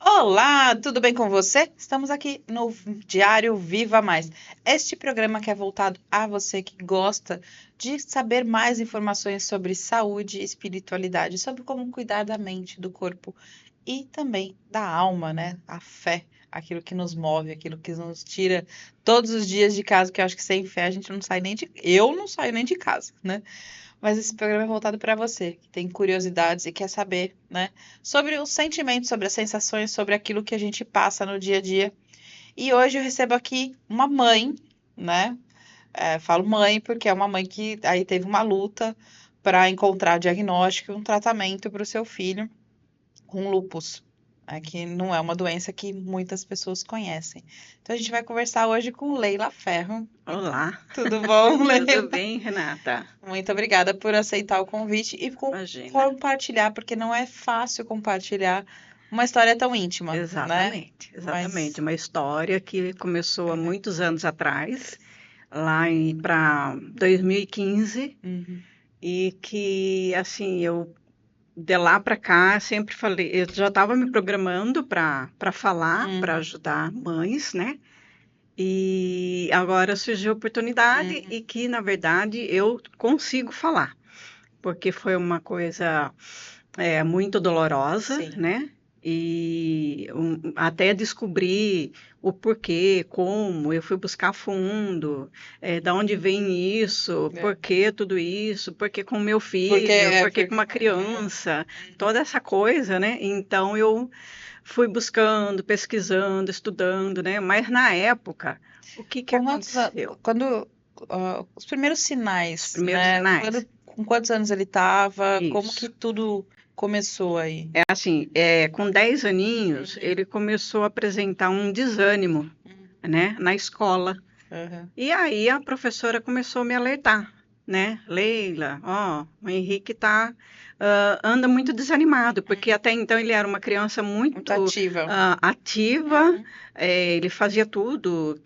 Olá, tudo bem com você? Estamos aqui no Diário Viva Mais. Este programa que é voltado a você que gosta de saber mais informações sobre saúde e espiritualidade, sobre como cuidar da mente, do corpo e também da alma, né? A fé, aquilo que nos move, aquilo que nos tira todos os dias de casa, que eu acho que sem fé a gente não sai nem de... Eu não saio nem de casa, né? Mas esse programa é voltado para você, que tem curiosidades e quer saber, né, sobre os sentimentos, sobre as sensações, sobre aquilo que a gente passa no dia a dia. E hoje eu recebo aqui uma mãe, né? Falo mãe porque é uma mãe que aí teve uma luta para encontrar diagnóstico e um tratamento para o seu filho com lúpus, que não é uma doença que muitas pessoas conhecem. Então a gente vai conversar hoje com Leila Ferro. Olá, Tudo bom, tudo Leila? bem, Renata? Muito obrigada por aceitar o convite e Imagina. compartilhar, porque não é fácil compartilhar uma história tão íntima, né? Exatamente, exatamente. Mas, Uma história que começou há é, muitos anos atrás, lá para 2015, uhum, e que, assim, eu de lá para cá sempre falei, eu já estava me programando para falar, para uhum, ajudar mães, né? E agora surgiu a oportunidade uhum, e que, na verdade, eu consigo falar, porque foi uma coisa muito dolorosa, sim, né? E até descobrir o porquê, como, eu fui buscar fundo, da onde vem isso, por é. que tudo isso, por que com meu Porque filho, por que com porque, uma criança, toda essa coisa, né? Então eu fui buscando, pesquisando, estudando, né? Mas na época, o que que com quantos, aconteceu? quando os primeiros Os sinais, primeiros né? sinais. Com quantos anos ele estava? Como que Isso. tudo começou aí? É assim, com 10 aninhos, Uhum, ele começou a apresentar um desânimo, uhum, né, na escola. uhum, E aí a professora começou a me alertar, né? Leila, ó, o Henrique anda muito desanimado, porque uhum. até então ele era uma criança Muito muito ativa. ativa, Uhum, ele fazia tudo,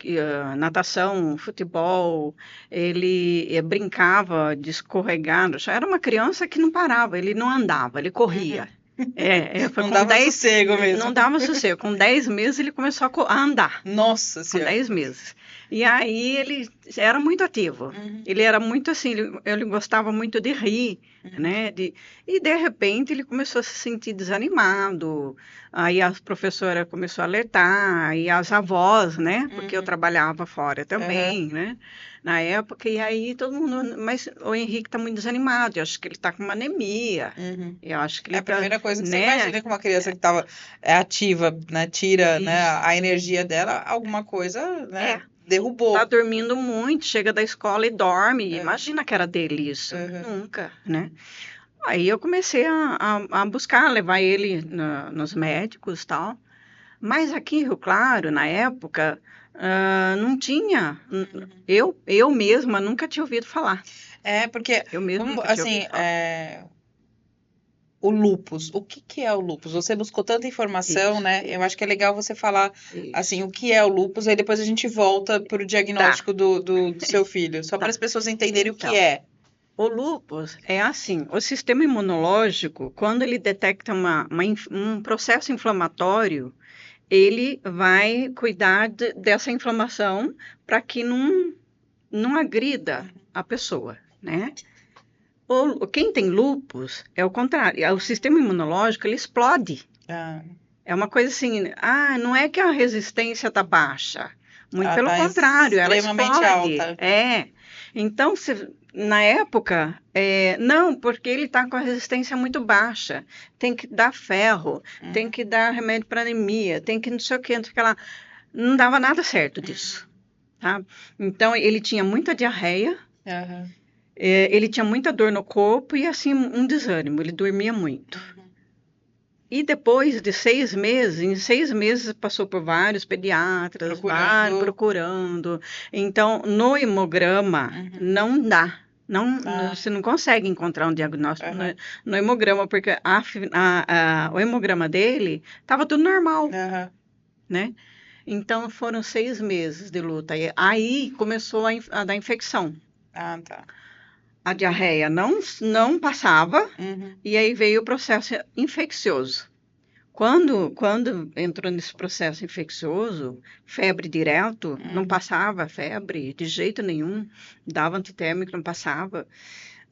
natação, futebol, ele brincava de escorregar, era uma criança que não parava, ele não andava, ele corria. uhum. Foi Não com dava 10, sossego mesmo. não dava sossego, com 10 meses ele começou a andar Nossa com Senhora. 10 meses. E aí ele era muito ativo. Uhum, Ele era muito assim, ele gostava muito de rir, uhum, né? E de repente ele começou a se sentir desanimado. Aí a professora começou a alertar, e as avós, né? Porque eu uhum, trabalhava fora aham, também, né? Na época, e aí todo mundo, mas o Henrique está muito desanimado, eu acho que ele está com uma anemia. uhum. Eu acho que É ele a está, primeira coisa que você né? imagina que uma criança que estava ativa, né, tira, né, Isso. a energia dela, alguma coisa, É, né, tá derrubou. dormindo muito, chega da escola e dorme. Aham, Imagina que era dele isso. aham, Nunca, né? Aí eu comecei a buscar, levar ele nos médicos e tal. Mas aqui em Rio Claro, na época, não tinha. uhum. Eu mesma nunca tinha ouvido falar. É porque, Eu mesma vamos, nunca tinha assim, ouvido falar. o lupus, o que que é o lupus? Você buscou tanta informação, Isso, né? Eu acho que é legal você falar, assim, isso. o que é o lupus, aí depois a gente volta para o Tá. diagnóstico do seu filho, só para Tá. as pessoas entenderem o que Então, é. o lúpus é assim, o sistema imunológico, quando ele detecta um processo inflamatório, ele vai cuidar dessa inflamação para que não agrida Uhum, a pessoa, né? Quem tem lúpus é o contrário, o uhum. sistema imunológico ele explode. Ah, É uma coisa assim, não é que a resistência está baixa, muito ela pelo tá contrário, ela extremamente explode. alta. Então, na época, não, porque ele está com a resistência muito baixa, tem que dar ferro, tem Uhum, que dar remédio para anemia, tem que não sei o que, não sei o que lá. Não dava nada certo disso, uhum, tá? Então, ele tinha muita diarreia, aham, ele tinha muita dor no corpo e, assim, um desânimo, ele dormia muito. uhum. E depois de 6 meses, em 6 meses passou por vários pediatras, Procurando. procurando. Então, no hemograma, Uhum. não dá. Ah, Você não consegue encontrar um diagnóstico no, aham, no hemograma, porque o hemograma dele estava tudo normal, aham. né? Então, foram 6 meses de luta. E aí começou a dar infecção. Ah, tá. A diarreia não passava, Uhum, e aí veio o processo infeccioso. Quando entrou nesse processo infeccioso, febre direto, não Uhum. passava febre de jeito nenhum, dava antitérmico, não passava.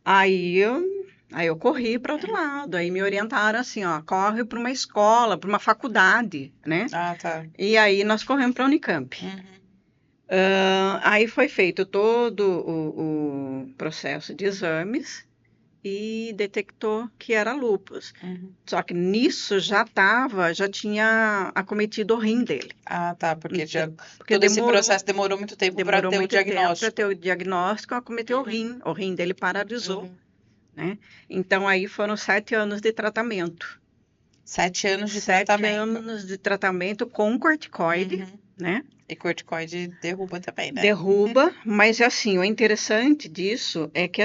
Aí eu corri para outro lado, aí me orientaram assim, ó, corre para uma escola, para uma faculdade, né? Ah, tá. E aí nós corremos para a Unicamp. Uhum. Aí foi feito todo o processo de exames e detectou que era lúpus. Uhum. Só que nisso já tinha acometido o rim dele. Ah, tá, porque Porque todo esse processo demorou muito tempo para demorou ter o muito tempo para diagnóstico. ter o diagnóstico, acometeu Uhum. o rim dele paralisou, Uhum. né? Então aí foram 7 anos de tratamento. 7 anos de 7 tratamento. anos de tratamento com corticoide, Uhum. né? E corticoide derruba também, né? Derruba, mas assim, o interessante disso é que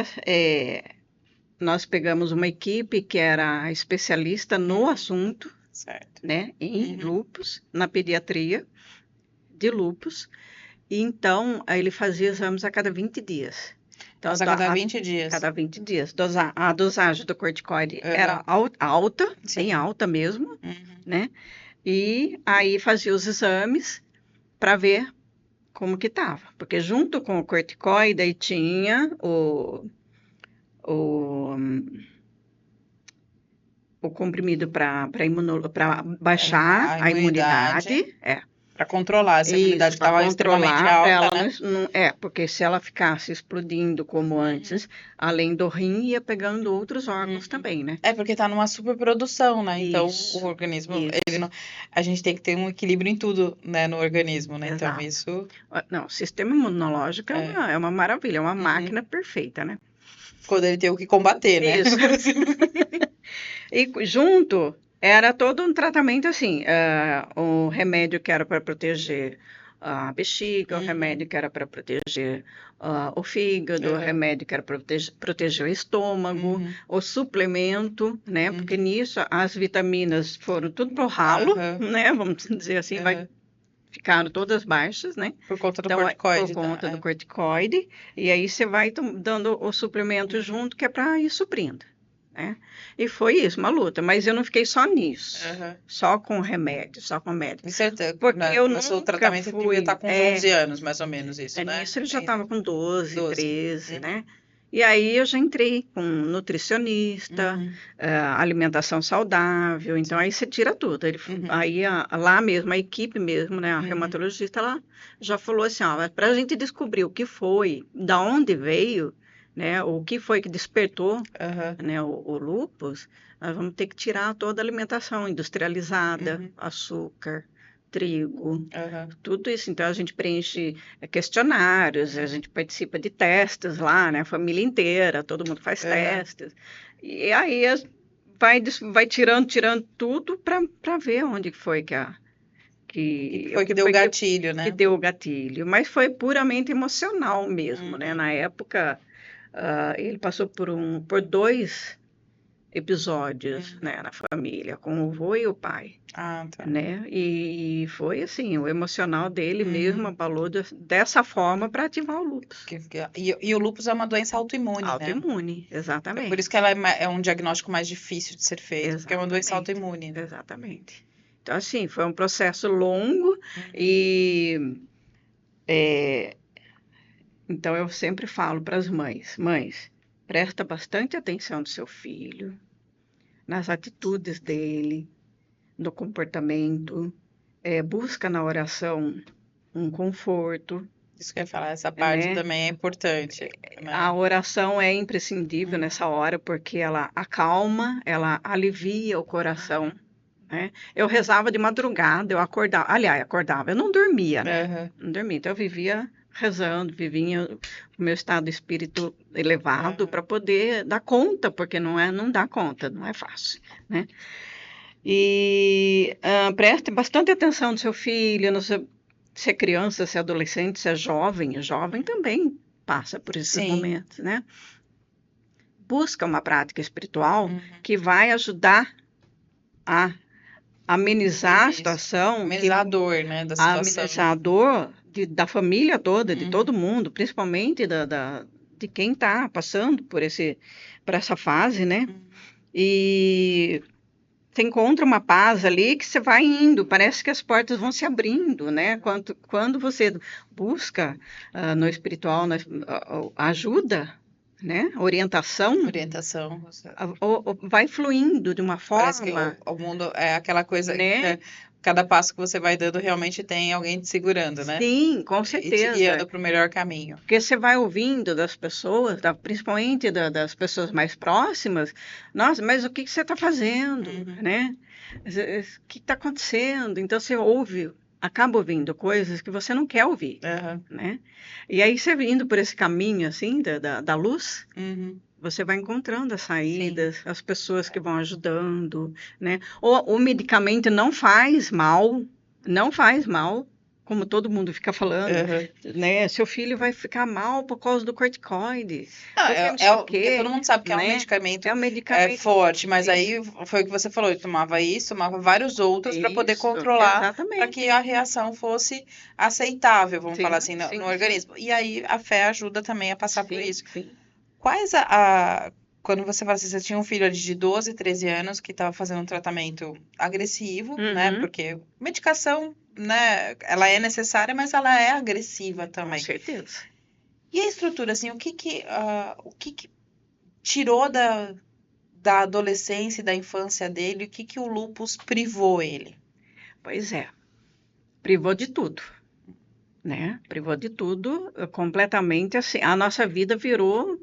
nós pegamos uma equipe que era especialista no assunto, Certo. né, em Uhum. lúpus, na pediatria de lúpus, e então ele fazia exames a cada 20 dias. Então, Nossa, a cada 20 dias. cada 20 dias. A dosagem do corticoide Uhum. era alta, bem Sim. alta mesmo, Uhum. né? E aí fazia os exames para ver como que estava. Porque junto com o corticoide aí tinha o, o comprimido para baixar A a imunidade, imunidade, para controlar essa imunidade isso, que para estava extremamente controlar, para alta, ela né? porque se ela ficasse explodindo como Uhum. antes, além do rim, ia pegando outros órgãos Uhum. também, né? É porque tá numa superprodução, né? Então, o Isso, organismo, ele isso, não, a gente tem que ter um equilíbrio em tudo, né, no organismo, né? Então, exato. isso Não, o sistema imunológico é é. é uma maravilha, é uma Uhum. máquina perfeita, né? Quando ele tem o que combater, né? Isso. E junto era todo um tratamento assim, o remédio que era para proteger a bexiga, o Uhum. remédio que era para proteger o fígado, o Uhum. remédio que era para proteger o estômago, Uhum. o suplemento, né? Porque Uhum. nisso as vitaminas foram tudo pro ralo, Aham. né? Vamos dizer assim, Aham. ficaram todas baixas, né? Por conta do Então, por corticoide, tá? conta do É. corticoide, e aí você vai dando o suplemento Uhum. junto, que é para ir suprindo, né? E foi isso, uma luta, mas eu não fiquei só nisso, Aham. só com remédio, só com médico, De certeza, porque né? eu Começou o nunca tratamento, ele devia estar fui, com uns 11 anos, mais ou menos, isso, né? nisso ele já É, estava com 12, 12. 13, Uhum. né? E aí eu já entrei com nutricionista, Uhum. alimentação saudável, então aí você tira tudo. Uhum. Aí lá mesmo, a equipe mesmo, né, a Uhum. reumatologista, ela já falou assim, ó, para a gente descobrir o que foi, da onde veio, né, o que foi que despertou, Aham. né, o lúpus, nós vamos ter que tirar toda a alimentação industrializada, Uhum. açúcar, trigo, Aham. tudo isso. Então a gente preenche questionários, a gente participa de testes lá, né, a família inteira, todo mundo faz Aham. testes. E aí vai tirando tudo para ver onde foi Que que, o foi que que deu o foi gatilho, que né? deu o gatilho. Mas foi puramente emocional mesmo, né? Uhum. Na época, ele passou por 2 episódios, Uhum. né, na família, com o avô e o pai, Ah, tá. né? E foi assim, o emocional dele mesmo Uhum. abalou dessa forma para ativar o lúpus. E o lúpus é uma doença autoimune, né? Autoimune, É por isso que exatamente. ela é um diagnóstico mais difícil de ser feito, porque é uma doença Exatamente, autoimune, né? exatamente. Então, assim, foi um processo longo Uhum. e então eu sempre falo para as mães, presta bastante atenção no seu filho, nas atitudes dele, no comportamento, busca na oração um conforto, Isso que eu ia falar, essa parte né? também é importante, A né? oração é imprescindível Uhum. nessa hora porque ela acalma, ela alivia o coração, né? Eu rezava de madrugada, eu acordava, aliás, acordava, eu não dormia, né? Aham. Não dormia, então eu vivia rezando, vivia o meu estado de espírito elevado Aham. para poder dar conta, porque não dá conta, não é fácil, né? E preste bastante atenção no seu filho, se é criança, se é adolescente, se é jovem, jovem também passa por esses Sim. momentos, né? Busca uma prática espiritual Uhum. que vai ajudar a amenizar a Isso. situação, Amenizar a dor, né, da a situação. amenizar a dor da família toda, de Uhum. todo mundo, principalmente de quem está passando por essa fase, né? Uhum. E você encontra uma paz ali que você vai indo, parece que as portas vão se abrindo, né? Quando você busca no espiritual ajuda, né? Orientação, Orientação. vai fluindo de uma Parece que forma, o mundo é aquela coisa, né? cada passo que você vai dando realmente tem alguém te segurando, né? Sim, com E te certeza. guiando para o melhor caminho. Porque você vai ouvindo das pessoas, principalmente das pessoas mais próximas, nossa, mas o que que você está fazendo, Uhum. né? O que está acontecendo? Então você ouve, acaba ouvindo coisas que você não quer ouvir, Aham. né? E aí você indo por esse caminho assim da luz, Uhum. você vai encontrando as Sim. saídas, as pessoas que vão ajudando, né? O medicamento não faz mal, não faz mal, como todo mundo fica falando, Aham. né? Seu filho vai ficar mal por causa do corticoide, Não, porque não sei o porque todo quê, mundo sabe que é um né? medicamento É um medicamento. forte, mas Isso, aí foi o que você falou, ele tomava isso, tomava vários outros para poder isso, controlar, para que exatamente. a reação fosse aceitável, vamos falar Sim, assim, no sim, organismo. E aí a fé ajuda também a passar por sim, isso. sim. Quais quando você fala assim, você tinha um filho ali de 12, 13 anos que estava fazendo um tratamento agressivo, né? Uhum, Porque medicação, né, ela é necessária, mas ela é agressiva com também. certeza. E a estrutura, assim, o que que tirou da adolescência e da infância dele, o que que o lúpus privou ele? Pois é, privou de tudo, né? Privou de tudo, completamente assim. A nossa vida virou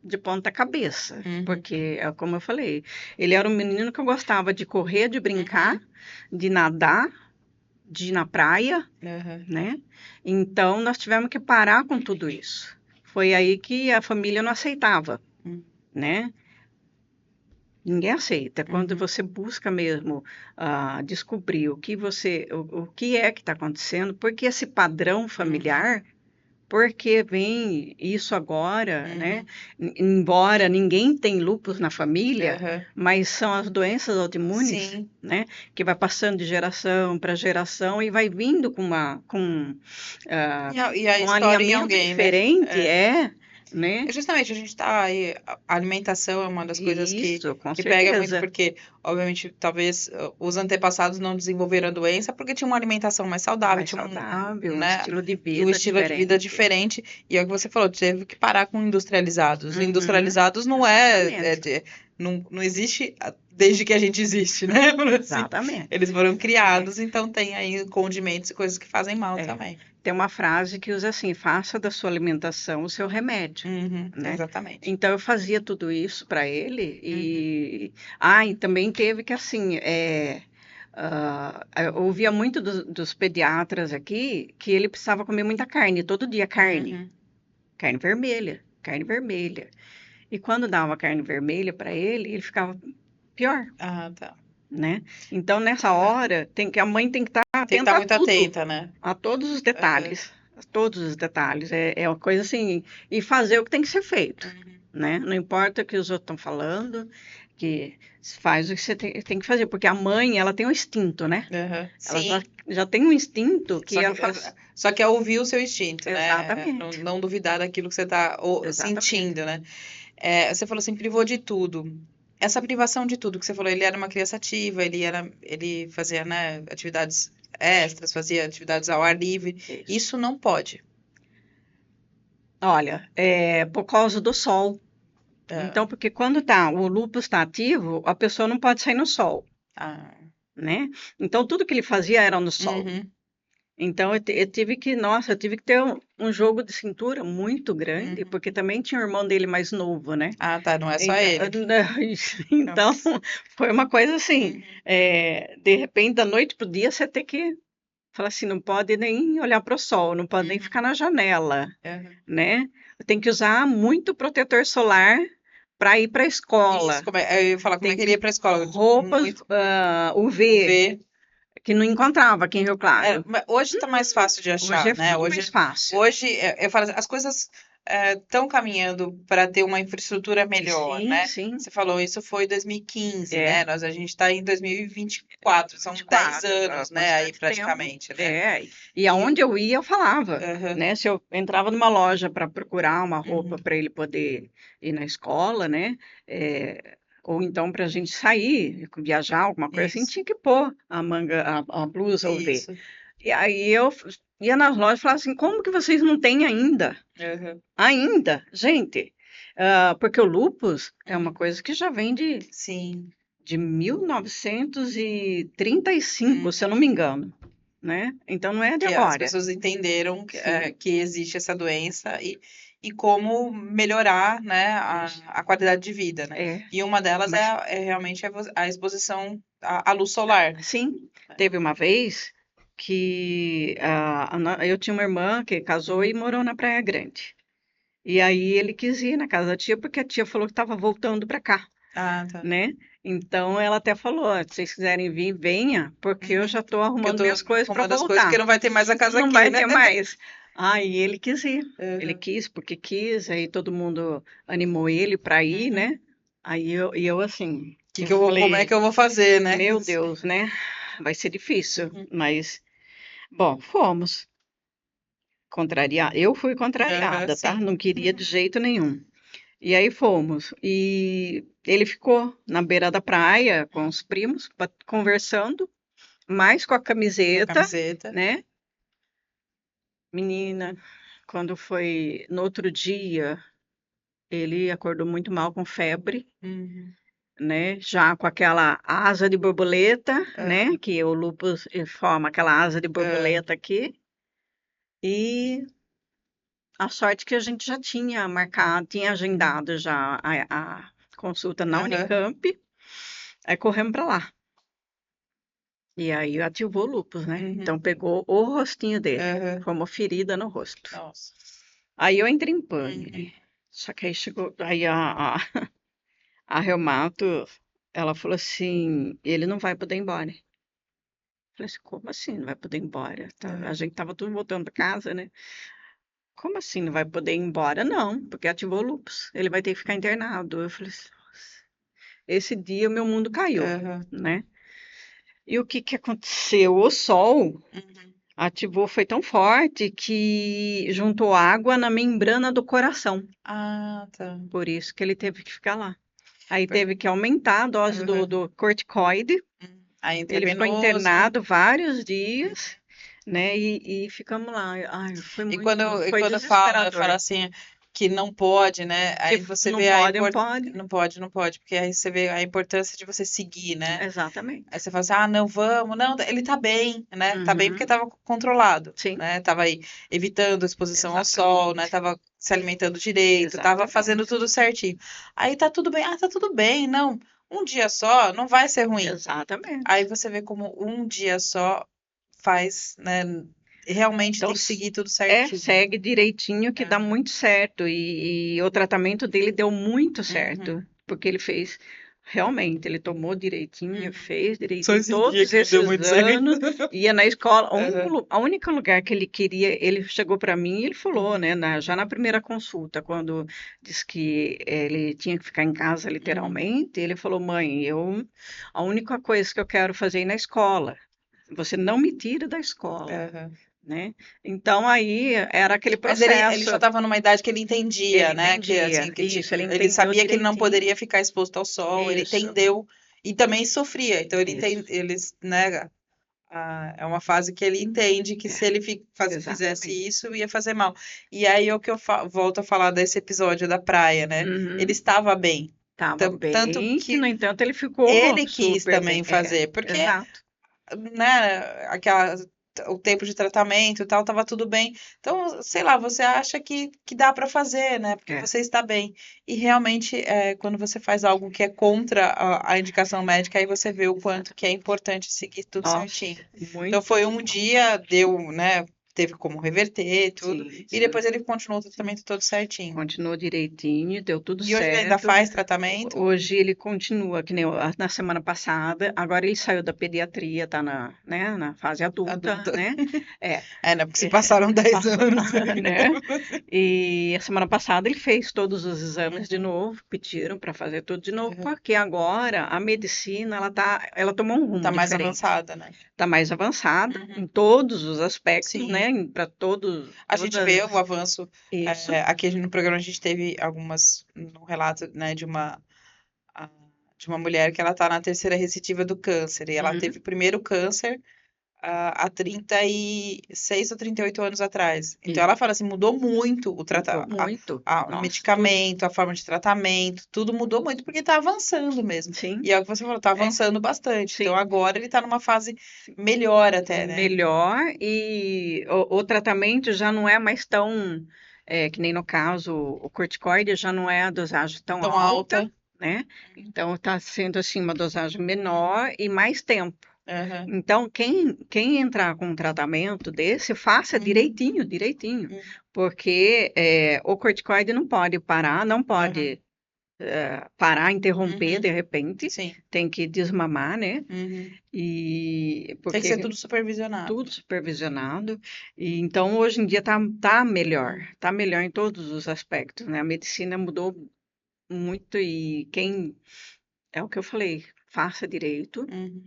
de ponta cabeça, Uhum, porque, como eu falei, ele era um menino que eu gostava de correr, de brincar, uhum, de nadar, de ir na praia, uhum, né? Então, nós tivemos que parar com tudo isso. Foi aí que a família não aceitava, né? Ninguém aceita. Quando uhum, você busca mesmo descobrir o que é que está acontecendo, porque esse padrão uhum, familiar. Porque vem isso agora, né? uhum, Embora ninguém tem lúpus na família, uhum. mas são as doenças autoimunes, Sim. né? Que vai passando de geração para geração e vai vindo E a com um história em alinhamento alguém, né? diferente, né? Justamente, a gente tá aí, a alimentação é uma das coisas Isso, com que pega muito, certeza. porque, obviamente, talvez os antepassados não desenvolveram a doença porque tinha uma alimentação mais saudável, Mais tinha saudável, um né, estilo de e o vida estilo de vida diferente. diferente, e é o que você falou, teve que parar com industrializados. Uhum, Industrializados não exatamente, não existe desde que a gente existe, né? Por assim. exatamente. Eles foram É. criados, então tem aí condimentos e coisas que fazem mal É, também. tem uma frase que usa assim: faça da sua alimentação o seu remédio, Uhum, né? exatamente. Então eu fazia tudo isso para ele Uhum, e também teve que assim, eu ouvia muito dos pediatras aqui que ele precisava comer muita carne, todo dia uhum. carne vermelha, carne vermelha. E quando dava carne vermelha para ele, ele ficava pior, Ah, tá. né? Então nessa hora a mãe tem que estar Tem que estar atenta a muito tudo. atenta, né? A todos os Aham. detalhes, a todos os detalhes. É uma coisa assim, e fazer o que tem que ser feito, Uhum. né? Não importa o que os outros estão falando, que faz o que você tem que fazer, porque a mãe, ela tem um instinto, né? Aham. Ela Sim. já tem um instinto que Só que, ela faz. só que é ouvir o seu instinto, né? Não, Exatamente, não duvidar daquilo que você está exatamente. sentindo, né? Você falou assim, privou de tudo. Essa privação de tudo que você falou, ele era uma criança ativa, ele fazia, né, atividades extras, fazia atividades ao ar livre. Isso. Isso não pode. Olha, por causa do sol. Ah, Então, porque quando o lúpus está ativo, a pessoa não pode sair no sol, ah, né? Então, tudo que ele fazia era no sol. uhum, Então eu tive que ter um jogo de cintura muito grande, uhum. porque também tinha o irmão dele mais novo, né? Ah, tá, não é só Então, ele. Não. então foi uma coisa assim, Uhum, de repente, da noite pro dia, você tem que falar assim, não pode nem olhar para o sol, não pode nem uhum, ficar na janela, uhum. né? Tem que usar muito protetor solar para ir para a Isso, escola. eu ia falar como é Tem que ele ia para a escola. roupas Muito UV, ver. que não encontrava aqui em Rio Claro. Mas hoje está mais fácil de Hoje achar, é né? tudo mais fácil. Eu falo, assim, as coisas estão caminhando para ter uma infraestrutura melhor, Sim, né? sim. Você falou, isso foi 2015, É, né? A gente está em 2024, são 10 24, anos, né? Aí bastante tempo. praticamente, né? E E, aonde eu ia, eu falava, aham, né? Se eu entrava numa loja para procurar uma roupa uhum, para ele poder ir na escola, né? É, Ou então, para a gente sair, viajar, alguma coisa assim, Isso, tinha que pôr a manga, a blusa ou V. isso. E aí eu ia nas lojas e falava assim, como que vocês não têm ainda? Aham. Ainda? Gente, porque o lúpus é uma Uhum. coisa que já vem Sim. de 1935, se eu não Uhum. me engano, né? Então não é de Que as agora. pessoas entenderam Sim, que existe essa doença e como melhorar, né, isso. a qualidade de vida, né? É, E uma delas mas é realmente a exposição à luz solar, né? sim, teve uma vez que eu tinha uma irmã que casou e Uhum. morou na Praia Grande. E aí ele quis ir na casa da tia porque a tia falou que estava voltando para cá, Ah, tá. né? Então ela até falou, "Ó, se vocês quiserem vir, venha, porque eu Uhum. já estou Que eu arrumando tô minhas coisas para arrumando as coisas porque voltar. não vai ter mais a casa Não aqui, vai né? ter mais." Aí ele quis ir. Ele Uhum. quis porque quis, aí todo mundo animou ele para ir, Uhum. né? Aí eu assim, eu Como é falei, que eu vou fazer, né? meu Deus, né? Vai ser difícil, Uhum. mas bom, fomos. Eu fui Aham, contrariada, tá? sim. Não queria de jeito nenhum. E aí fomos. E ele ficou na beira da praia com os primos, conversando, mais com a Com a camiseta, camiseta. né? Menina, quando foi no outro dia, ele acordou muito mal com febre, Uhum. né? Já com aquela asa de borboleta, né? Aham. Que o lúpus forma aquela asa de Ah, borboleta aqui. E a sorte que a gente já tinha marcado, tinha agendado já a consulta na aham. Unicamp, aí corremos para lá. E aí ativou o lúpus, né? Então Uhum. pegou o rostinho dele, Aham. foi uma ferida no rosto. Nossa. Aí eu entrei em pane. Uhum. Só que aí chegou, aí a reumato, ela falou assim, ele não vai poder ir embora. Eu falei assim, como assim não vai poder ir embora? A Aham. gente tava tudo voltando para casa, né? Como assim não vai poder ir embora? Não, porque ativou o lúpus. Ele vai ter que ficar internado. Eu falei assim, nossa. Esse dia o meu mundo caiu, Aham. né? E o que que aconteceu? O sol Uhum. ativou, foi tão forte que juntou água na membrana do coração. Ah, tá. Por isso que ele teve que ficar lá. Aí Por- teve que aumentar a dose do, Aham. do corticoide. Aí Ele ficou intravenoso. internado vários dias, Uhum. né? E ficamos lá. Ai, E foi quando fala desesperador. assim que não pode, né? Que Aí você não vê a pode, não import... pode. não pode, porque aí você vê a importância de você seguir, né? Aí Exatamente. você fala assim, ah, não, vamos, não, ele tá bem, né? Tá bem porque Uhum. tava controlado, Sim, né? Tava aí evitando a exposição ao sol, né? exatamente. Tava se alimentando direito, tava fazendo Exatamente. tudo certinho. Aí tá tudo bem, ah, tá tudo bem, não. Um dia só não vai ser ruim. Aí Exatamente. você vê como um dia só faz, né? Realmente Então, tem que seguir tudo certinho. segue direitinho que dá Aham. muito certo. E o tratamento dele deu muito certo, Uhum, porque ele fez, realmente, ele tomou direitinho, uhum. fez Só direitinho esse dia todos que não deu esses muito certo. anos, ia na escola. Aham, A única lugar que ele queria, ele chegou para mim e ele falou, uhum, né, já na primeira consulta, quando disse que ele tinha que ficar em casa uhum. literalmente, ele falou, mãe, a única coisa que eu quero fazer é ir na escola. Você não me tira da escola, Aham. né? Então aí era aquele Mas ele já processo. estava numa idade que ele Ele entendia, né? Que entendia assim, isso, ele ele entendeu sabia que ele não direitinho. poderia ficar exposto ao sol, ele Isso, entendeu e também sofria. Então isso, né? É uma fase que ele entende que é, se ele fizesse exatamente. isso, ia fazer mal. E aí é o que eu volto a falar desse episódio da praia, né? Ele Uhum. estava bem. Tava Tanto bem, que no que entanto ele ficou ele quis super bem. também fazer, porque Exato. né, o tempo de tratamento e tal, tava tudo bem. Então, sei lá, você acha que dá para fazer, né? Porque É. você está bem. E realmente, quando você faz algo que é contra a indicação médica, aí você vê o quanto que é importante seguir tudo certinho. Nossa, Então, muito. foi um dia, deu, né? Teve como reverter tudo, Sim, e sim. depois ele continuou o tratamento todo certinho. Continuou direitinho, deu tudo E hoje ele ainda certo. faz tratamento Hoje ele continua, que nem na semana passada. Agora ele saiu da pediatria, tá né, na fase adulta, adulto. né? É, É, né? Porque se passaram 10 passou, anos aí, né? né? E a semana passada ele fez todos os exames de Uhum, novo, pediram para fazer tudo de novo, uhum. porque agora a medicina ela tomou um rumo Tá mais diferente. avançada, né? Está mais avançada em Uhum. todos os aspectos, Sim. né? Para A gente vê o todas avanço. isso. Aqui no programa a gente teve no relato, né, de de uma mulher que ela tá na terceira recidiva do câncer. E ela Uhum. teve o primeiro câncer há 36 ou 38 anos atrás. Então ela fala assim, mudou muito o Mudou muito. o Nossa, tudo. medicamento, a forma de tratamento, tudo mudou muito porque tá avançando mesmo. Sim, E é o que você falou, tá avançando bastante. Então sim. agora ele tá numa fase melhor até, né? Melhor e o tratamento já não é mais tão, que nem no caso, o corticoide já não é a dosagem tão Tão alta, alta. né? Então está sendo assim uma dosagem menor e mais tempo. Aham. Então, quem entrar com um tratamento desse, faça Uhum. direitinho, Uhum. porque o corticoide não pode parar, não Aham. pode parar, interromper Uhum. de repente, Sim. tem que desmamar, né? Uhum. E Tem que ser porque tudo supervisionado. tudo supervisionado, e então hoje em dia tá melhor em todos os aspectos, né? A medicina mudou muito e quem, é o que eu falei, faça direito, Uhum.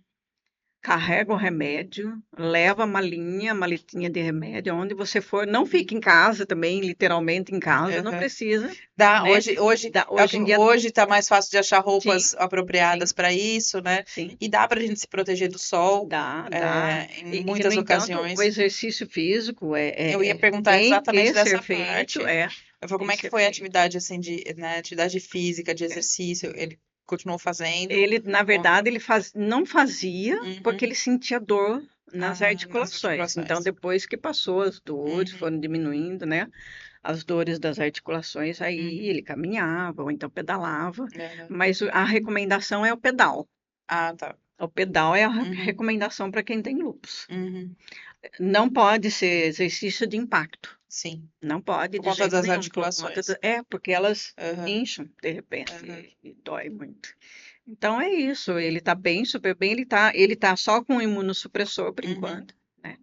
carrega o remédio, leva a maletinha de remédio, onde você for, não fique em casa também, literalmente em casa, não Aham. precisa, Dá, né? Hoje em dia, hoje tá mais fácil de achar sim, roupas apropriadas sim, para isso, né? sim. E dá pra gente se proteger do sol, Dá. em No muitas entanto, o ocasiões. exercício físico Eu ia perguntar tem exatamente que ser dessa feito, parte. Eu falei, tem como que é que ser foi a feito. atividade assim né, atividade física, de É. exercício? Ele continuou fazendo? Ele, na Ou- verdade, não fazia porque Uhum. ele sentia dor nas Nas articulações. Então, articulações. depois que passou as dores, Uhum. foram diminuindo, né? As dores das articulações, aí Uhum. ele caminhava ou então pedalava. Aham. Mas a recomendação é o pedal. Ah, tá. O pedal é a Uhum. recomendação para quem tem lúpus. Uhum. Não pode ser exercício de impacto. Sim. Não pode Por de conta jeito das nenhum, por conta articulações. porque elas Aham. incham de Aham. repente e dói muito. Então é isso, ele tá bem, super bem, ele tá só com imunossupressor por Uhum. enquanto, né?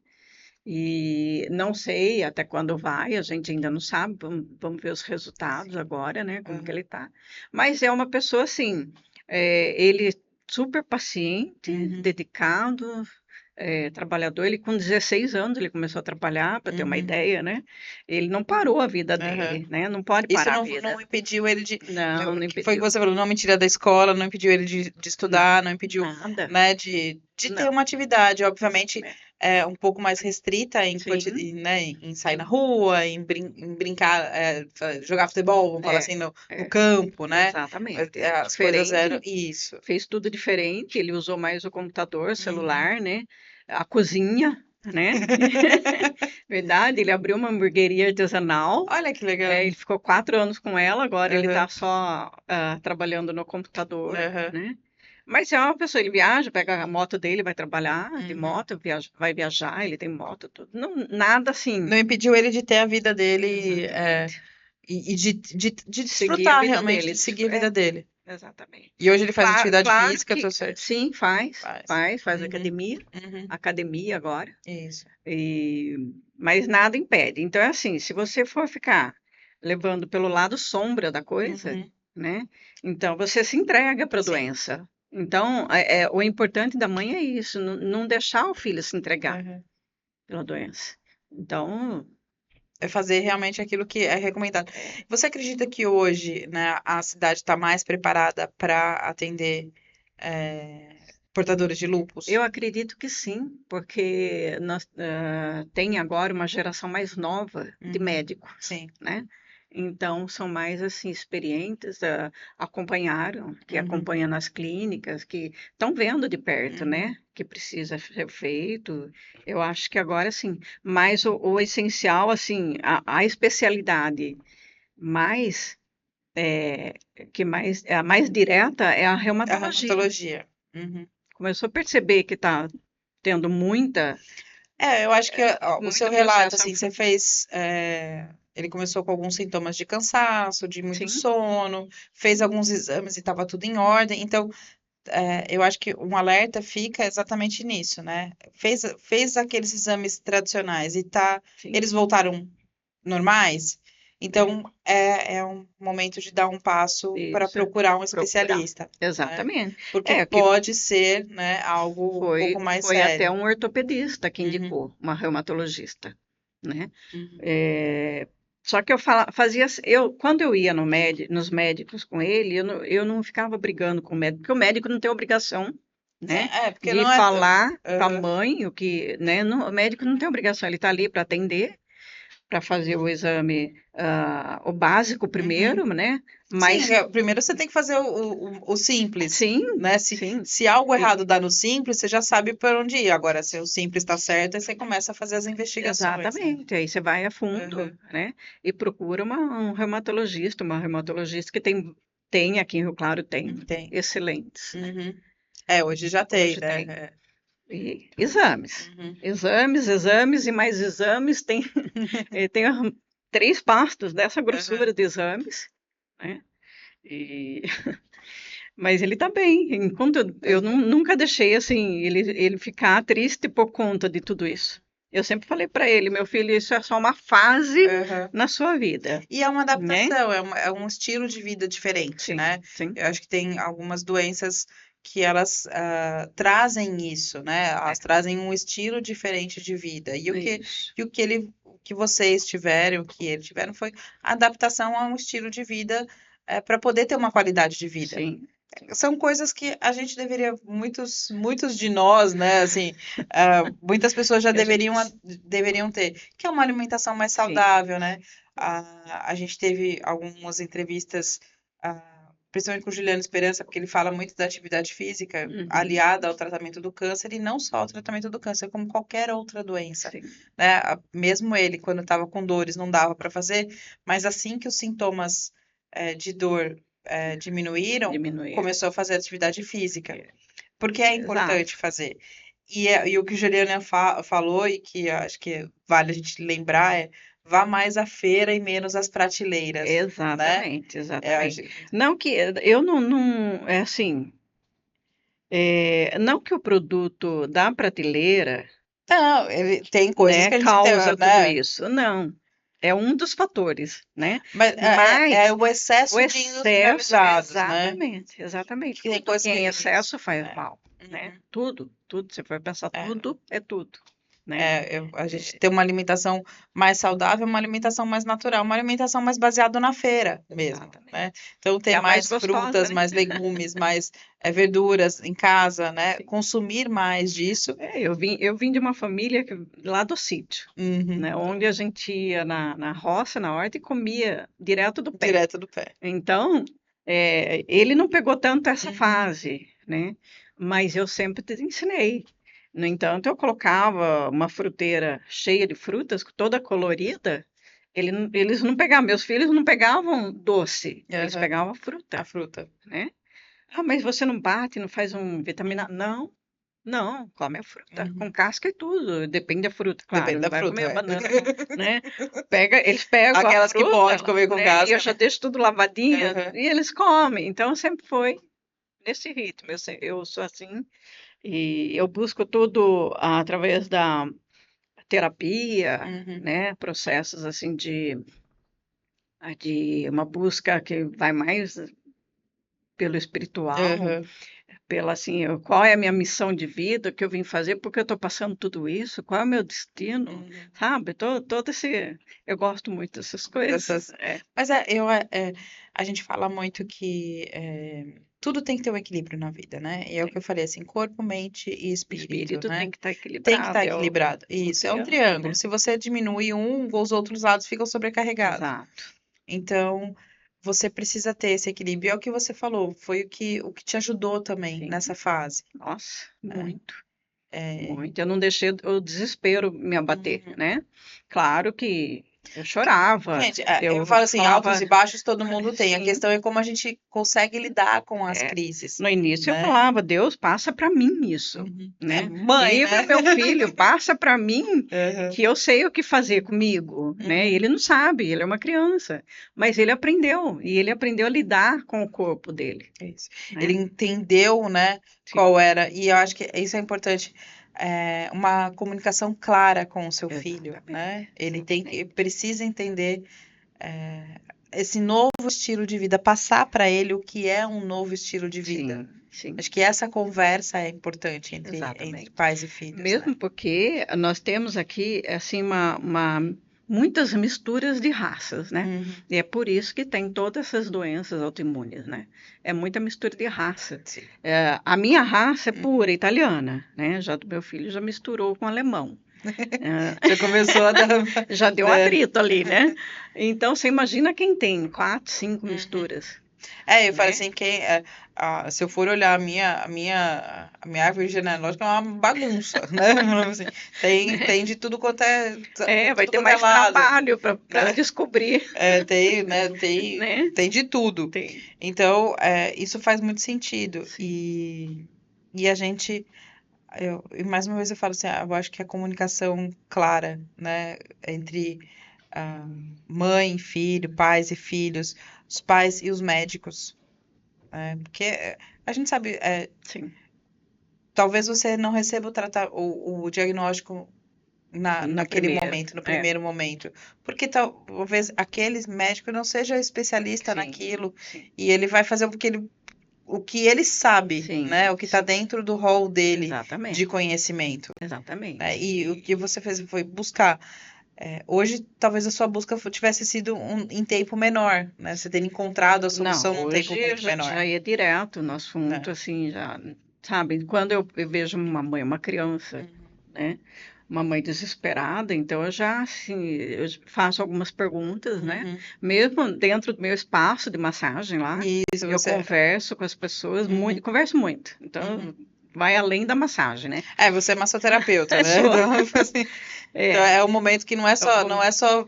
E não sei até quando vai, a gente ainda não sabe, vamos ver os resultados Sim. agora, né? Como que Aham. ele tá. Mas é uma pessoa assim, ele super paciente, Uhum. dedicado, trabalhador. Ele com 16 anos ele começou a trabalhar, para ter uma Uhum. ideia, né? Ele não parou a vida Aham. dele, né? Não pode Isso parar a não vida. impediu ele de. Não, não Que foi o que impediu. você falou, não me tira da escola, não impediu ele de estudar, não impediu, Nada. né, de ter Não. uma atividade, obviamente, É. um pouco mais restrita Sim, né, em sair na sim. rua, em brincar, jogar futebol, vamos falar É, assim, no é, campo, né? exatamente. As coisas eram Diferente, isso. fez tudo diferente. Ele usou mais o computador, Uhum. celular, né? A cozinha, né? Verdade, ele abriu uma hamburgueria artesanal. Olha que legal. Ele ficou 4 anos com ela, agora ele Aham, está só trabalhando no computador, aham. né? Mas é uma pessoa, ele viaja, pega a moto dele, vai trabalhar de Uhum. moto, vai viajar, ele tem moto, tudo. Não, nada Não assim. impediu ele de ter a vida dele, Exatamente. e de Seguir a desfrutar vida realmente, de dele. seguir a vida dele. Exatamente. E hoje ele faz atividade Claro física, que tô certo? sim, faz, Faz. faz, faz Uhum, academia, uhum. academia agora, Isso. mas nada impede. Então é assim, se você for ficar levando pelo lado sombra da coisa, Uhum. né? Então você se entrega para a Sim. doença. Então, o importante da mãe é isso, não deixar o filho se entregar Uhum. pela doença. Então, É fazer realmente aquilo que é recomendado. é, Você acredita que hoje, né, a cidade está mais preparada para atender portadores de lúpus? eu acredito que sim, porque nós, tem agora uma geração mais nova de Uhum. médicos, Sim. né? Então, são mais assim experientes, que Uhum. acompanham nas clínicas, que estão vendo de perto, Uhum. né? Que precisa ser feito. Eu acho que agora sim. Mas o essencial, assim, a especialidade mais, é, a mais direta é a A reumatologia. reumatologia. Uhum. Começou a perceber que está tendo Eu acho que ó, o seu muito relato, processo. assim, você fez. Ele começou com alguns sintomas de cansaço, de muito Sim, sono, fez alguns exames e estava tudo em ordem. Então, eu acho que um alerta fica exatamente nisso, né? Fez aqueles exames tradicionais e sim. eles voltaram normais. É, Então, é um momento de dar um passo para isso. procurar um Procurar. especialista, né? Exatamente. Porque Que pode ser, né, algo um pouco mais foi até sério. um ortopedista que Uhum, indicou, uma reumatologista, né? uhum, É, Só que fazia, quando eu ia nos médicos com ele, eu não ficava brigando com o médico, porque o médico não tem obrigação, né, Porque de não é. falar para a Aham. mãe o que, né, o médico não tem obrigação, ele está ali para atender, para fazer o exame, o básico Uhum. primeiro, né, Sim, mas primeiro você tem que fazer o simples, sim, né? sim, Se algo e- errado dá no simples, você já sabe por onde ir. Agora, se o simples está certo, aí você começa a fazer as investigações, né? exatamente, aí você vai a fundo, Uhum. né, e procura uma uma reumatologista que tem aqui em Rio Claro, tem Tem. excelentes, né, Uhum. Hoje já tem, hoje né? tem. E exames. Uhum. Exames e mais exames. Tem 3 pastas dessa Uhum. grossura de exames, né? E, mas ele tá bem. Enquanto eu Uhum. nunca deixei assim ele ficar triste por conta de tudo isso. Eu sempre falei para ele, meu filho, isso é só uma fase Uhum. na sua vida, E é uma né? adaptação, é um estilo de vida diferente, Sim, né? sim. Eu acho que tem algumas doenças que elas trazem isso, né? É, Elas trazem um estilo diferente de vida. isso. O que vocês tiveram, o que eles tiveram, foi a adaptação a um estilo de vida para poder ter uma qualidade de vida. Sim, São coisas que a gente deveria, muitos de nós, né? Assim, muitas pessoas já a gente, deveriam ter, que é uma alimentação mais sim. saudável, né? A gente teve algumas entrevistas, principalmente com o Juliano Esperança, porque ele fala muito da atividade física Uhum, aliada ao tratamento do câncer, e não só ao tratamento do câncer, como qualquer outra doença, sim, né? Mesmo ele, quando estava com dores, não dava para fazer, mas assim que os sintomas de dor diminuíram, diminuir. começou a fazer atividade física, É, porque é exato. importante fazer. E o que o Juliana falou, e que eu acho que vale a gente lembrar, é vá mais à feira e menos às prateleiras, né? Exatamente, É, a exatamente. gente- Não que eu é assim, não que o produto da prateleira, não, ele tem coisas né, que a gente tem, causa tudo né? isso. Não, é um dos fatores, né? Mas é Mas o o excesso de excesso, industrializados, né? exatamente, exatamente. Que tem Tudo coisas que é que em isso. excesso faz É. mal, né? Uhum. Tudo. Você vai pensar, É. tudo é tudo, né? A gente ter uma alimentação mais saudável, uma alimentação mais natural, uma alimentação mais baseada na feira mesmo, né? Exatamente. Então, Que ter é a mais mais gostosa, frutas, né? mais legumes, mais verduras em casa, né? Sim. Consumir mais disso. Eu vim de uma família lá do sítio, Uhum. né? Onde a gente ia na roça, na horta e comia direto do pé. Direto do pé. Então, ele não pegou tanto essa Uhum. fase, né? Mas eu sempre te ensinei. No entanto, eu colocava uma fruteira cheia de frutas, toda colorida. Eles não pegavam, meus filhos não pegavam doce, eles Aham. pegavam A fruta, fruta. né? Ah, mas você não bate, não faz um vitamina? Não, não, come a fruta, com Uhum. casca e tudo. Depende da fruta, claro, Depende não da vai fruta, comer a é. banana, né? Eles pegam a Aquelas que fruta, pode comer com né? E eu casca, já né? deixo tudo lavadinha Aham. e eles comem. Então sempre foi nesse ritmo. Eu sou assim e eu busco tudo através da terapia, Uhum. né? Processos assim de uma busca que vai mais pelo espiritual, Aham. pela assim, qual é a minha missão de vida, o que eu vim fazer, por que eu estou passando tudo isso, qual é o meu destino, Uhum. sabe? Todo esse, eu gosto muito dessas coisas. Dessas... Mas a gente fala muito que tudo tem que ter um equilíbrio na vida, né? E é o que Tem. eu falei, assim, corpo, mente e O espírito, espírito tem né? que estar Tem que estar equilibrado, equilibrado. o Isso, é um triângulo, triângulo. né? Se você diminui um, os outros lados ficam sobrecarregados. Exato. Então, você precisa ter esse equilíbrio. E é o que você falou, foi o que te ajudou também Sim. nessa fase, Nossa, né? muito, É, muito. Eu não deixei o desespero me abater, uhum. né? Claro que eu chorava, Gente, eu eu falo assim, altos falava, e baixos todo mundo tem. A sim. questão é como a gente consegue lidar com as É, crises, no início eu né? falava, Deus, passa para mim isso, Uhum. né? Mãe, Livra né? meu filho, passa para mim Aham. que eu sei o que fazer comigo, né? Uhum. Ele não sabe, ele é uma criança, mas ele aprendeu e ele aprendeu a lidar com o corpo dele, Isso. Ele né? entendeu, né, Sim, qual era, e eu acho que isso é importante, uma comunicação clara com o seu filho, né? exatamente, Ele exatamente. precisa entender é, esse novo estilo de vida, passar para ele o que é um novo estilo de vida. Sim, sim, Acho que essa conversa é importante entre exatamente. pais e filhos, né? Mesmo porque nós temos aqui assim uma muitas misturas de raças, né? Uhum. E é por isso que tem todas essas doenças autoimunes, né? É muita mistura de raça. Sim. A minha raça é pura italiana, né? Já do meu filho já misturou com alemão. Já começou a dar. Já deu atrito ali, né? Então, você imagina quem tem 4, 5 Uhum. misturas. Eu falo Né? assim, se eu for olhar a minha árvore genealógica é uma bagunça, né? Assim, tem de tudo quanto é, Vai tudo ter quanto é mais lado, trabalho para né? descobrir, Tem, né? né? Tem de tudo. Tem. Então, isso faz muito sentido. Sim. E a gente, e mais uma vez eu falo assim, eu acho que a comunicação clara, né, entre ah, mãe, filho, pais e filhos, os pais e os médicos, né, porque a gente sabe, Sim. talvez você não receba o diagnóstico No naquele primeiro. momento, no primeiro momento, porque talvez aquele médico não seja especialista Sim. naquilo Sim. e ele vai fazer o que ele sabe, Sim. né? O que está dentro do rol dele de Exatamente. conhecimento. Exatamente. Né? E o que você fez foi buscar. Hoje, talvez a sua busca tivesse sido em tempo menor, né? Você ter encontrado a solução num tempo Hoje muito menor. já ia direto no assunto, Né? assim, já, sabe? Quando eu vejo uma mãe, uma criança, né? Uma mãe desesperada, então eu já, assim, eu faço algumas perguntas, né? Uhum. Mesmo dentro do meu espaço de massagem lá, Isso, eu você. converso com as pessoas, Uhum. converso muito. Então, Uhum. vai além da massagem, né? Você é massoterapeuta, É né? só. Então, assim, então É, é um momento que não é eu só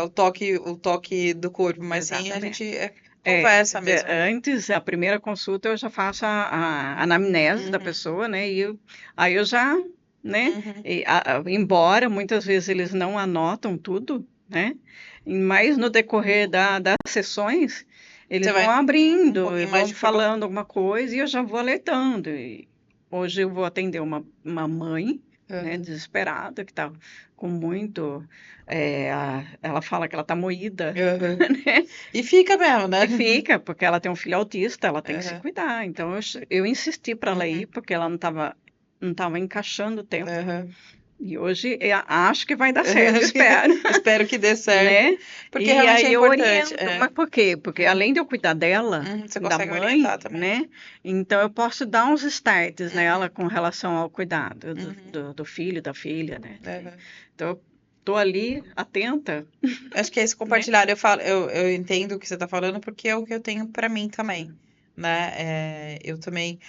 o toque do corpo, mas sim a exatamente. gente conversa mesmo. Antes, a primeira consulta, eu já faço a anamnese da Uhum. pessoa, né? Aí eu já, né? Uhum. Embora muitas vezes eles não anotam tudo, né? Mas no decorrer das sessões, Você eles vão vai um abrindo e pouquinho mais vão de informação. falando alguma coisa e eu já vou alertando. E hoje eu vou atender uma mãe, né? Uhum. Desesperada, que está com muito... ela fala que ela está moída, Uhum. né? E fica mesmo, né? E fica, porque ela tem um filho autista, ela tem que se Uhum. cuidar. Então eu insisti para ela ir, Uhum. porque ela não tava encaixando o tempo. Uhum. E hoje eu acho que vai dar certo, espero, Espero que dê certo, né? porque E realmente é aí eu importante. oriento. Mas por quê? Porque Uhum. além de eu cuidar dela, Você da consegue orientar mãe, também. né? Então eu posso dar uns starts nela Uhum. com relação ao cuidado Uhum. do filho, da filha, né? Uhum. Então eu tô ali atenta, Acho que é esse né? compartilhar. Eu entendo o que você está falando, porque é o que eu tenho para mim também, né? Eu também.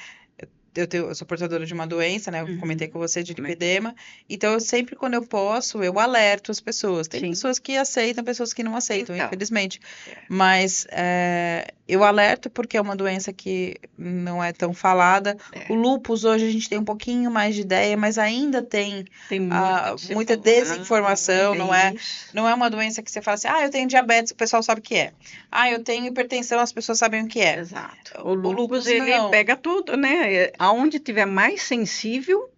Eu sou portadora de uma doença, né? Eu comentei Uhum. com você de Né? lipedema. Então, eu sempre, quando eu posso, eu alerto as pessoas. Tem Sim. pessoas que aceitam, pessoas que não aceitam, Então, infelizmente. é. Mas eu alerto porque é uma doença que não é tão falada. O lúpus, hoje, a gente tem um pouquinho mais de ideia, mas ainda tem Tem muito que se muita falar, desinformação. é isso. Não é uma doença que você fala assim, eu tenho diabetes, o pessoal sabe o que é. Eu tenho hipertensão, as pessoas sabem o que é. Exato. O O lúpus, lúpus, ele não. pega tudo, né? Aonde tiver mais sensível,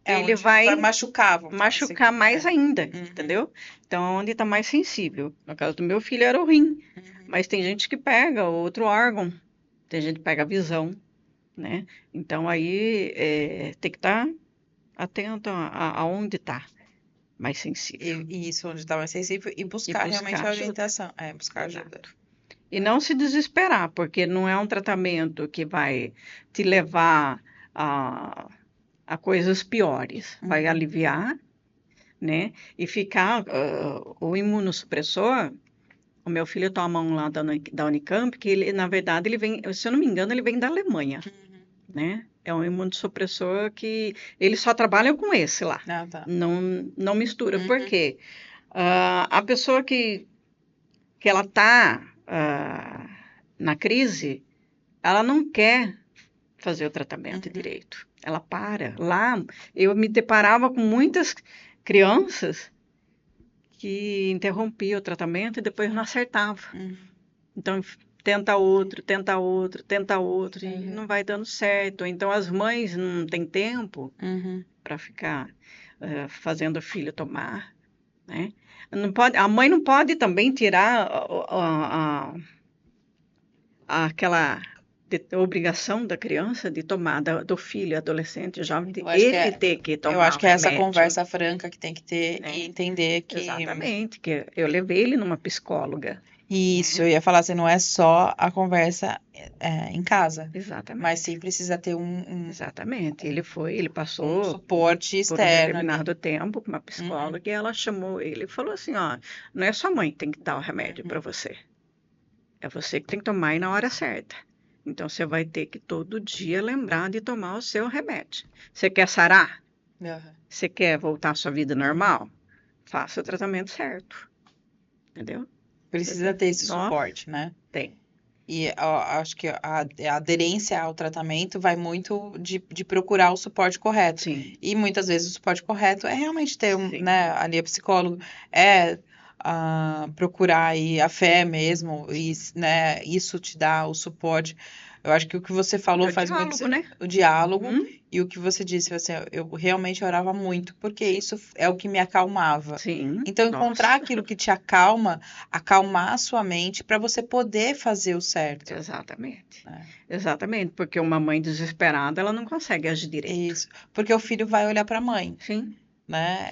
É ele onde vai vai machucar, vamos falar assim. machucar mais ainda, Uhum. entendeu? Então, onde está mais sensível. No caso do meu filho era o rim, Uhum. mas tem gente que pega outro órgão, tem gente que pega a visão, né? Então, aí tem que estar atento aonde está mais sensível E isso onde está mais sensível e e buscar realmente buscar a ajuda. orientação. Buscar ajuda. Exato. E não se desesperar, porque não é um tratamento que vai te levar a coisas piores. Vai Uhum. aliviar, né? E ficar o imunossupressor. O meu filho toma um lá da Unicamp, que ele, na verdade, ele vem, se eu não me engano, ele vem da Alemanha, Uhum. né? É um imunossupressor que eles só trabalham com esse lá. Tá. Não mistura. Por Uhum. quê? A pessoa que ela está na crise, ela não quer fazer o tratamento Uhum. direito. Ela para. Lá, eu me deparava com muitas crianças que interrompiam o tratamento e depois não acertava. Uhum. Então, tenta outro, tenta outro, tenta outro, e Uhum. não vai dando certo. Então, as mães não têm tempo Uhum. para ficar fazendo o filho tomar, né? Não pode, a mãe não pode também tirar aquela obrigação da criança de tomar, do filho, adolescente, jovem, de Eu acho que ele é, ter que eu tomar acho o que é essa remédio, conversa franca que tem que ter e né? entender que Exatamente, que eu levei ele numa psicóloga, isso, eu né? ia falar assim, não é só a conversa em casa, mas Exatamente, sim precisa ter exatamente. Ele um passou suporte por um externo ali. determinado tempo com uma Uhum, psicóloga e ela chamou ele e falou assim, ó, não é sua mãe que tem que dar o remédio para uhum, você, é você que tem que tomar e na hora certa. Então você vai ter que todo dia lembrar de tomar o seu remédio. Você quer sarar? aham, Você quer voltar à sua vida uhum. normal? Faça o tratamento certo, entendeu? Você Precisa tem, ter esse nossa, suporte, né? tem, E ó, acho que a aderência ao tratamento vai muito de procurar o suporte correto. sim, E muitas vezes o suporte correto é realmente ter sim, né, ali a psicólogo, é procurar aí a fé mesmo, e né, isso te dá o suporte. Eu acho que o que você falou é o faz muito diálogo, né? o diálogo Uhum, e o que você disse, assim, eu realmente orava muito, porque isso é o que me acalmava. sim, Então, encontrar nossa, aquilo que te acalma, acalmar a sua mente para você poder fazer o certo, exatamente, né? exatamente, porque uma mãe desesperada, ela não consegue agir direito, Isso. Porque o filho vai olhar para a mãe, sim. né?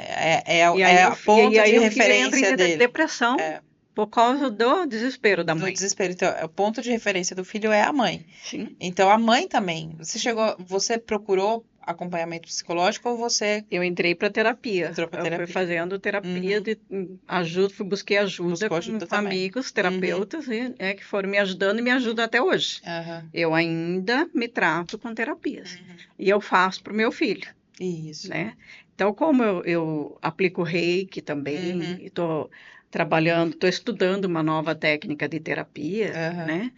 É E é aí, a ponto de o filho entra em referência dele. depressão É, por causa do desespero da do mãe. desespero. Então, o ponto de referência do filho é a mãe. Sim, Então, a mãe também. sim. Você procurou acompanhamento psicológico ou você Eu entrei para terapia. entrou para Eu fui terapia? fazendo terapia Uhum. de ajuda, busquei ajuda Buscou ajuda com também. amigos, Uhum. terapeutas, que foram me ajudando e me ajudam até hoje. Aham. Eu ainda me trato com terapias. Uhum. E eu faço para o meu filho, Isso. né? Então, como eu aplico reiki também, Uhum. estou trabalhando, estou estudando uma nova técnica de terapia, Aham. né?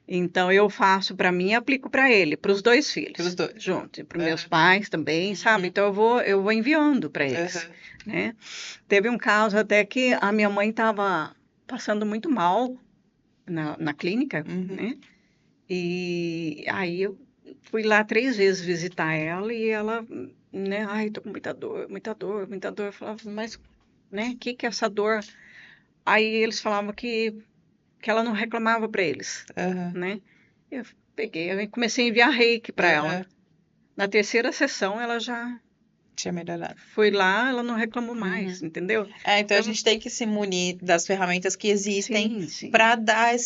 Então, eu faço para mim e aplico para ele, para os dois Para os filhos, dois. junto, e para os meus Aham. pais também, sabe? Uhum. Então, eu vou enviando para eles, Aham. né? Teve um caso até que a minha mãe estava passando muito mal na clínica, Uhum. né? E aí eu fui lá 3 vezes visitar ela e ela, né? Ai, tô com muita dor, muita dor, muita dor. Eu falava, mas, né? O que que é essa dor? Aí eles falavam que ela não reclamava para eles, Aham. né? Eu peguei, eu comecei a enviar reiki para ela. Aham. Na terceira sessão, ela já Tinha melhorado. foi lá, ela não reclamou mais, Uhum. entendeu? É, então a Então, gente tem que se munir das ferramentas que existem sim, sim, para dar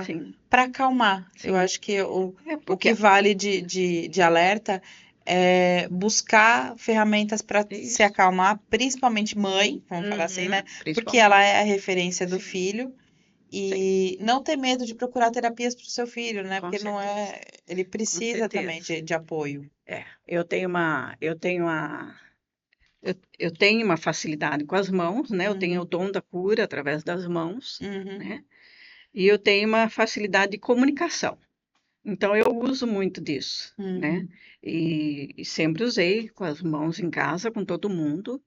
sim, para acalmar. Eu sim. acho que É o porque que vale de alerta é buscar ferramentas para se isso. acalmar, principalmente mãe, vamos falar assim, né? Uhum, Porque ela principalmente. é a referência do Sim, filho. sim, E não ter medo de procurar terapias para o seu filho, né? com Porque não certeza, é. Ele com precisa também certeza. de apoio. É, eu tenho uma facilidade com as mãos, né? Eu tenho o Uhum, dom da cura através das mãos, uhum, né? E eu tenho uma facilidade de comunicação. Então eu uso muito disso, né? uhum. E sempre usei com as mãos em casa, com todo mundo,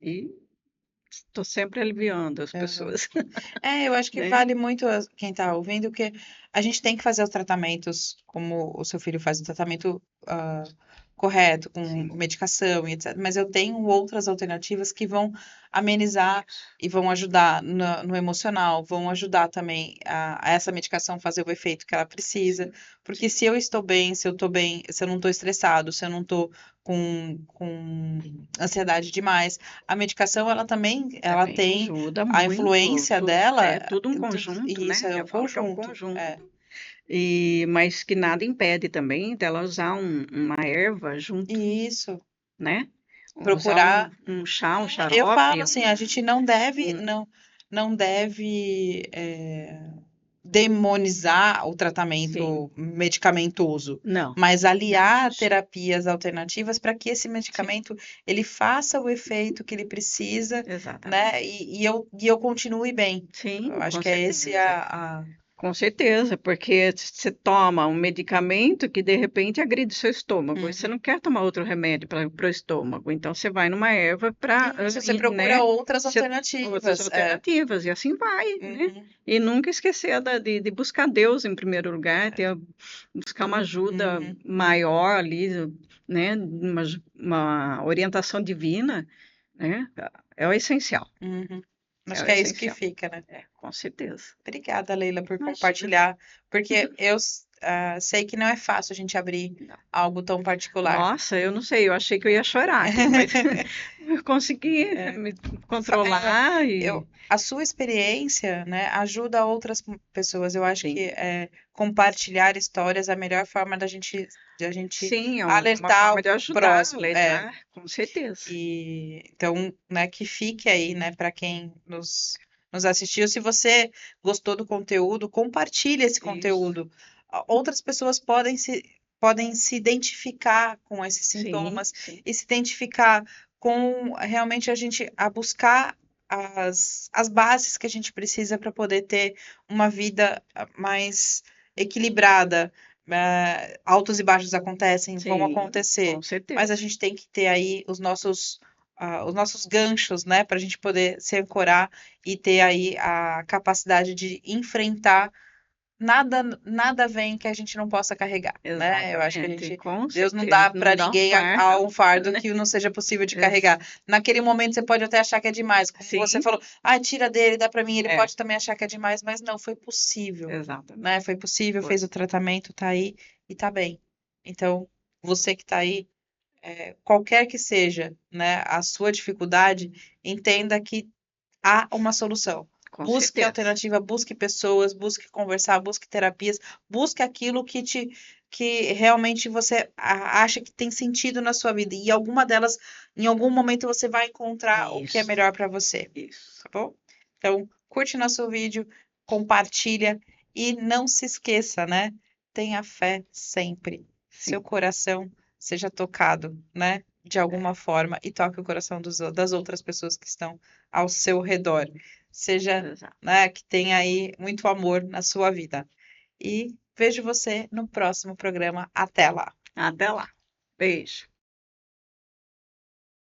e estou sempre aliviando as Aham. pessoas, É, eu acho que né? vale muito quem está ouvindo, que a gente tem que fazer os tratamentos como o seu filho faz o tratamento correto, com Sim, medicação e etc. Mas eu tenho outras alternativas que vão amenizar isso. e vão ajudar no emocional, vão ajudar também a essa medicação fazer o efeito que ela precisa. Sim, Porque sim. se eu estou bem, se eu estou bem, se eu não estou estressado, se eu não estou com ansiedade demais, a medicação ela também ela Também tem ajuda a muito, influência dela, é tudo um e conjunto, isso né? é Eu um falo que é um conjunto. conjunto. É. Mas que nada impede também dela usar uma erva junto, E isso, né? Usar procurar. um chá, um Eu falo xarope, assim, a gente não deve, um- não deve demonizar o sim, tratamento medicamentoso, não, mas aliar jamais. terapias alternativas para que esse Sim, medicamento ele faça o efeito que ele precisa, né? exatamente. E eu continue bem. Eu Sim, acho com que é esse certeza. a... Com certeza, porque você toma um medicamento que de repente agride seu estômago, e você Uhum. não quer tomar outro remédio para o estômago, então você vai numa erva para, Isso, você procura né, outras outras alternativas. É. alternativas, e assim vai, né? Uhum, E nunca esquecer de buscar Deus em primeiro lugar, buscar uma ajuda uhum, maior ali, né? Uma orientação divina, né? É o essencial, uhum. é Acho o que é isso que essencial. fica, né? É, com certeza. Obrigada, Leila, por Imagina. compartilhar, porque eu sei que não é fácil a gente abrir Não. algo tão particular. Nossa, eu não sei, eu achei que eu ia chorar aqui, mas eu consegui me controlar A sua experiência, né, ajuda outras pessoas. Eu acho Sim. que compartilhar histórias é a melhor forma da gente Sim, é uma alertar forma de o ajudar, próximo. alertar, com certeza. Então, né, que fique aí, né, para quem nos assistiu. Se você gostou do conteúdo, compartilhe esse Isso. conteúdo. Outras pessoas podem se identificar com esses sintomas Sim. e se identificar com realmente a buscar as bases que a gente precisa para poder ter uma vida mais equilibrada. Altos e baixos acontecem, vão Sim, acontecer, com certeza. mas a gente tem que ter aí os nossos ganchos, né, para a gente poder se ancorar e ter aí a capacidade de enfrentar. Nada vem que a gente não possa carregar, né? Eu acho que Exatamente, com Deus não certeza. dá para Não dá um ninguém fardo, um fardo né? que não seja possível de Ex- carregar. Naquele momento você pode até achar que é demais, como você Sim, falou, tira dele, dá para mim. Ele É. pode também achar que é demais, mas não, foi possível, exatamente. né? Foi possível, Foi. fez o tratamento, tá aí e tá bem. Então, você que tá aí, qualquer que seja, né, a sua dificuldade, entenda que há uma solução. Com Busque certeza. alternativa, busque pessoas, busque conversar, busque terapias, busque aquilo que realmente você acha que tem sentido na sua vida. E alguma delas, em algum momento, você vai encontrar o que é Isso. melhor para você, Isso. tá bom? Então, curte nosso vídeo, compartilha e não se esqueça, né? Tenha fé sempre. Seu Sim. coração seja tocado, né? De alguma forma e toque o coração das outras pessoas que estão ao seu redor. Seja, Exato. né, que tenha aí muito amor na sua vida. E vejo você no próximo programa. Até lá. Até lá. Beijo.